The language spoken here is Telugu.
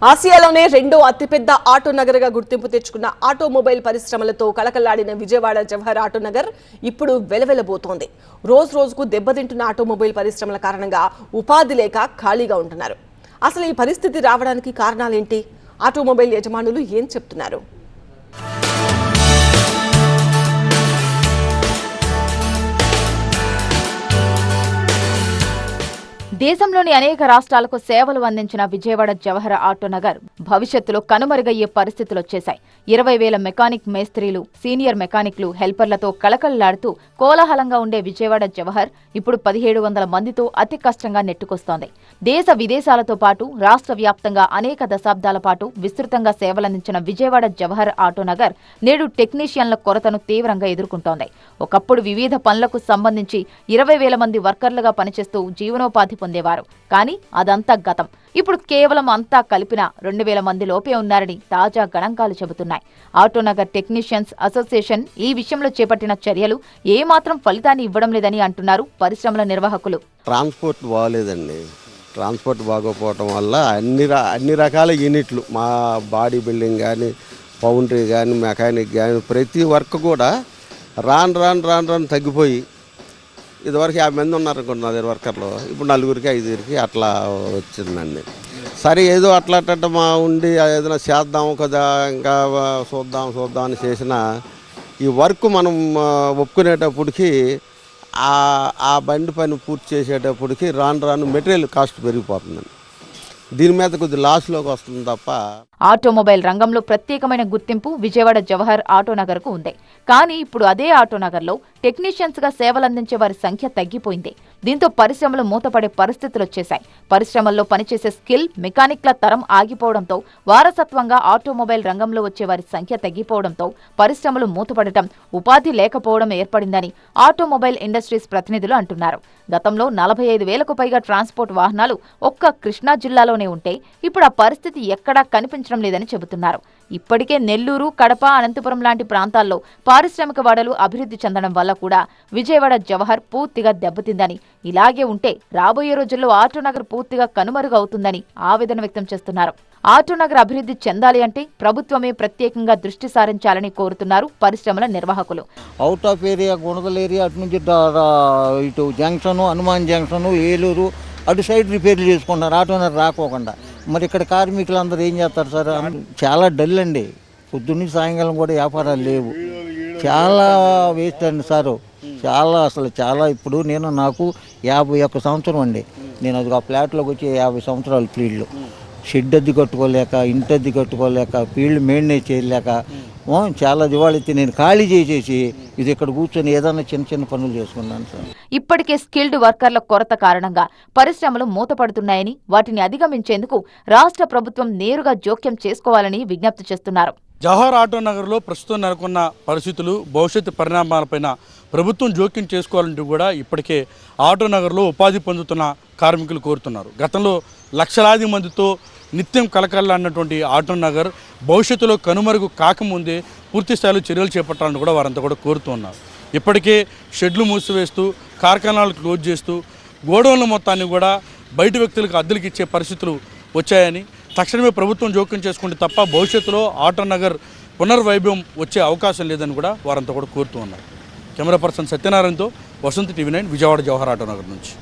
ఆసియాలోనే రెండో అతిపెద్ద ఆటో నగర్గా గుర్తింపు తెచ్చుకున్న ఆటోమొబైల్ పరిశ్రమలతో కళకళలాడిన విజయవాడ జవహర్ ఆటో నగర్ ఇప్పుడు వెలవెలబోతోంది. రోజు రోజుకు దెబ్బతింటున్న ఆటోమొబైల్ పరిశ్రమల కారణంగా ఉపాధి లేక ఖాళీగా ఉంటున్నారు. అసలు ఈ పరిస్థితి రావడానికి కారణాలేంటి? ఆటోమొబైల్ యజమానులు ఏం చెప్తున్నారు? దేశంలోని అనేక రాష్ట్రాలకు సేవలు అందించిన విజయవాడ జవహర్ ఆటో నగర్ భవిష్యత్తులో కనుమరుగయ్యే పరిస్థితులు వచ్చేశాయి. 20,000 మెకానిక్ మేస్త్రీలు, సీనియర్ మెకానిక్లు, హెల్పర్లతో కళకళలాడుతూ కోలాహలంగా ఉండే విజయవాడ జవహర్ ఇప్పుడు 1700 మందితో అతి కష్టంగా నెట్టుకొస్తోంది. దేశ విదేశాలతో పాటు రాష్ట్ర వ్యాప్తంగా అనేక దశాబ్దాల పాటు విస్తృతంగా సేవలందించిన విజయవాడ జవహర్ ఆటో నగర్ నేడు టెక్నీషియన్ల కొరతను తీవ్రంగా ఎదుర్కొంటోంది. ఒకప్పుడు వివిధ పనులకు సంబంధించి 20,000 మంది వర్కర్లుగా పనిచేస్తూ జీవనోపాధి పొందేవారు. కానీ అదంతా గతం. ఇప్పుడు కేవలం అంతా కలిపిన 2,000 మంది లోపే ఉన్నారని తాజా గణాంకాలు చెబుతున్నాయి. ఆటోనగర్ టెక్నీషియన్స్ అసోసియేషన్ ఈ విషయంలో చేపట్టిన చర్యలు ఏమాత్రం ఫలితాన్ని ఇవ్వడం లేదని అంటున్నారు పరిశ్రమల నిర్వాహకులు. ట్రాన్స్పోర్ట్ బాగోలేదండి. ట్రాన్స్పోర్ట్ బాగోపోవటం వల్ల అన్ని రకాల యూనిట్లు, మా బాడీ బిల్డింగ్ కానీ, పౌండరీ కానీ, మెకానిక్ కానీ, ప్రతి వర్క్ కూడా రాను తగ్గిపోయి ఇదివరకు 50 మంది ఉన్నారనుకున్నారు వర్కర్లు, ఇప్పుడు 4గురికి 5గురికి అట్లా వచ్చిందండి. సరే ఏదో అట్లా మా ఉండి ఏదైనా చేద్దాం కదా, ఇంకా చూద్దాం అని చేసిన ఈ వర్క్ మనం ఒప్పుకునేటప్పటికి ఆ బండి పని పూర్తి చేసేటప్పటికి రాను మెటీరియల్ కాస్ట్ పెరిగిపోతుందండి. దీని మీద కొద్ది లాస్లోకి వస్తుంది తప్ప. ఆటోమొబైల్ రంగంలో ప్రత్యేకమైన గుర్తింపు విజయవాడ జవహర్ ఆటో నగర్ కు ఉంది. కానీ ఇప్పుడు అదే ఆటో నగర్ లో టెక్నీషియన్స్ గా సేవలందించే వారి సంఖ్య తగ్గిపోయింది. దీంతో పరిశ్రమలు మూతపడే పరిస్థితులు వచ్చేశాయి. పరిశ్రమల్లో పనిచేసే స్కిల్ మెకానిక్ల తరం ఆగిపోవడంతో, వారసత్వంగా ఆటోమొబైల్ రంగంలో వచ్చే వారి సంఖ్య తగ్గిపోవడంతో పరిశ్రమలు మూతపడటం, ఉపాధి లేకపోవడం ఏర్పడిందని ఆటోమొబైల్ ఇండస్ట్రీస్ ప్రతినిధులు అంటున్నారు. గతంలో 45,000కు పైగా ట్రాన్స్పోర్ట్ వాహనాలు ఒక్క కృష్ణా జిల్లాలోనే ఉంటే ఇప్పుడు ఆ పరిస్థితి ఎక్కడా కనిపించడం లేదని చెబుతున్నారు. ఇప్పటికే నెల్లూరు, కడప, అనంతపురం లాంటి ప్రాంతాల్లో పారిశ్రామిక వాడలు అభివృద్ధి చెందడం వల్ల కూడా విజయవాడ జవహర్ పూర్తిగా దెబ్బతిందని, ఇలాగే ఉంటే రాబోయే రోజుల్లో ఆటోనగర్ పూర్తిగా కనుమరుగవుతుందని ఆవేదన వ్యక్తం చేస్తున్నారు. ఆటోనగర్ అభివృద్ధి చెందాలి అంటే ప్రభుత్వమే ప్రత్యేకంగా దృష్టి సారించాలని కోరుతున్నారు పరిశ్రమల నిర్వాహకులు. Out of area, Gunadala area, అటు నుంచి ఇటు జంక్షను, హనుమాన్ జంక్షను, ఏలూరు అటు సైడ్ రిపేర్లు చేసుకుంటారు ఆటోనగర్ రాకోకుండా. మరి ఇక్కడ కార్మికులందరూ ఏం చేస్తారు సార్? చాలా డల్ అండి. పొద్దున్నీ సాయంకాలం కూడా వ్యాపారాలు లేవు. చాలా వేస్ట్ అండి సారు. చాలా ఇప్పుడు నాకు 51 సంవత్సరం అండి. నేను అది ఆ ఫ్లాట్లోకి వచ్చి 50 సంవత్సరాలు ఫీల్డ్లో షెడ్ అద్దె కట్టుకోలేక, ఇంటి అద్దె కట్టుకోలేక, ఫీల్డ్ మెయింటైన్ చేయలేక చాలా దివాళెత్తి నేను ఖాళీ చేసేసి ఇది ఇక్కడ కూర్చొని ఏదైనా చిన్న పనులు చేసుకున్నాను సార్. ఇప్పటికే స్కిల్డ్ వర్కర్ల కొరత కారణంగా పరిశ్రమలు మూతపడుతున్నాయని, వాటిని అధిగమించేందుకు రాష్ట్ర ప్రభుత్వం నేరుగా జోక్యం చేసుకోవాలని విజ్ఞప్తి చేస్తున్నారు. జవహర్ ఆటో నగర్లో ప్రస్తుతం నెలకొన్న పరిస్థితులు, భవిష్యత్తు పరిణామాలపైన ప్రభుత్వం జోక్యం చేసుకోవాలంటూ కూడా ఇప్పటికే ఆటో నగర్లో ఉపాధి పొందుతున్న కార్మికులు కోరుతున్నారు. గతంలో లక్షలాది మందితో నిత్యం కలకల్లాడినటువంటి ఆటో నగర్ భవిష్యత్తులో కనుమరుగు కాకముందే పూర్తి స్థాయిలో చర్యలు చేపట్టాలని కూడా వారంతా కూడా కోరుతూ ఉన్నారు. ఇప్పటికే షెడ్లు మూసివేస్తూ, కార్ఖానాలు క్లోజ్ చేస్తూ, గోడౌన్ల మొత్తాన్ని కూడా బయట వ్యక్తులకు అద్దెలకు ఇచ్చే పరిస్థితులు వచ్చాయని, తక్షణమే ప్రభుత్వం జోక్యం చేసుకుంటే తప్ప భవిష్యత్తులో ఆటో నగర్ పునర్వైభవం వచ్చే అవకాశం లేదని కూడా వారంతా కూడా కోరుతూ ఉన్నారు. కెమెరా పర్సన్ సత్యనారాయణతో వసంత్, TV9, విజయవాడ జవహర్ ఆటో నగర్ నుంచి.